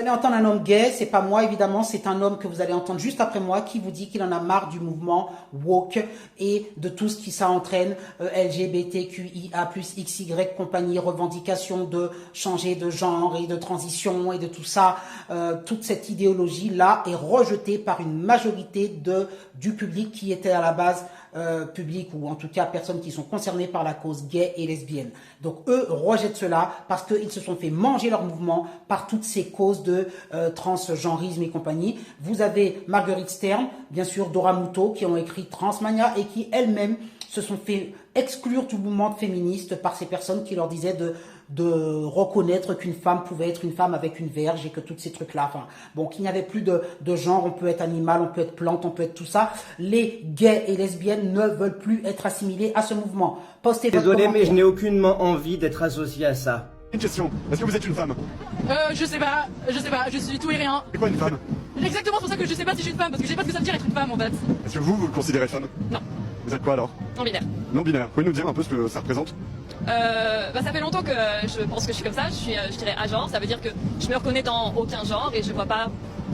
allez entendre un homme gay, c'est pas moi évidemment, c'est un homme que vous allez entendre juste après moi qui vous dit qu'il en a marre du mouvement woke et de tout ce qui ça entraîne, LGBTQIA+, XY, compagnie, revendication de changer de genre et de transition et de tout ça. Toute cette idéologie-là est rejetée par une majorité du public qui était à la base public ou en tout cas personnes qui sont concernées par la cause gay et lesbienne. Donc eux rejettent cela parce qu'ils se sont fait manger leur mouvement par toutes ces causes de transgenrisme et compagnie. Vous avez Marguerite Stern, bien sûr Dora Muto qui ont écrit Transmania et qui elles-mêmes se sont fait exclure tout mouvement féministe par ces personnes qui leur disaient de reconnaître qu'une femme pouvait être une femme avec une verge et que tous ces trucs-là, enfin, bon, qu'il n'y avait plus de genre, on peut être animal, on peut être plante, on peut être tout ça. Les gays et lesbiennes ne veulent plus être assimilés à ce mouvement. Postez votre Désolé, commentaire. mais je n'ai aucunement envie d'être associé à ça. Une question, est-ce que vous êtes une femme? Je sais pas, je suis tout et rien. C'est quoi une femme? Exactement, c'est pour ça que je sais pas si je suis une femme, parce que je sais pas ce que ça veut dire être une femme en fait. Est-ce que vous le considérez femme? Non. Vous êtes quoi alors? Non binaire. Non binaire. Vous pouvez nous dire un peu ce que ça représente? Ça fait longtemps que je pense que je suis comme ça, je dirais agenre, ça veut dire que je me reconnais dans aucun genre et je vois pas,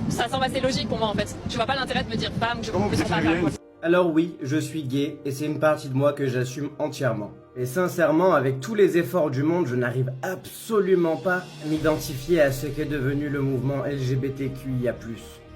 ça semble assez logique pour moi en fait. Je vois pas l'intérêt de me dire femme, je Comment me vous sens pas définiriez? femme. Alors oui, je suis gay et c'est une partie de moi que j'assume entièrement. Et sincèrement, avec tous les efforts du monde, je n'arrive absolument pas à m'identifier à ce qu'est devenu le mouvement LGBTQIA+.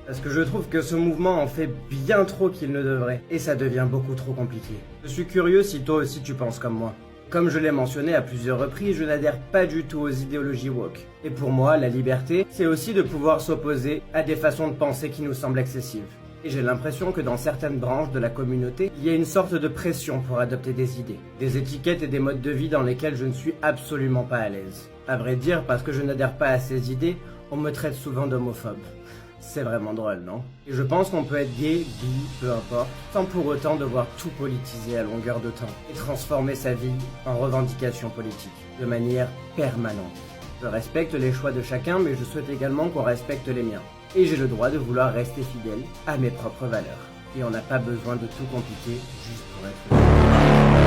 Parce que je trouve que ce mouvement en fait bien trop qu'il ne devrait, et ça devient beaucoup trop compliqué. Je suis curieux si toi aussi tu penses comme moi. Comme je l'ai mentionné à plusieurs reprises, je n'adhère pas du tout aux idéologies woke. Et pour moi, la liberté, c'est aussi de pouvoir s'opposer à des façons de penser qui nous semblent excessives. Et j'ai l'impression que dans certaines branches de la communauté, il y a une sorte de pression pour adopter des idées, des étiquettes et des modes de vie dans lesquels je ne suis absolument pas à l'aise. À vrai dire, parce que je n'adhère pas à ces idées, on me traite souvent d'homophobe. C'est vraiment drôle, non? Et je pense qu'on peut être gay, bi, peu importe, sans pour autant devoir tout politiser à longueur de temps et transformer sa vie en revendication politique, de manière permanente. Je respecte les choix de chacun, mais je souhaite également qu'on respecte les miens. Et j'ai le droit de vouloir rester fidèle à mes propres valeurs. Et on n'a pas besoin de tout compliquer juste pour être heureux.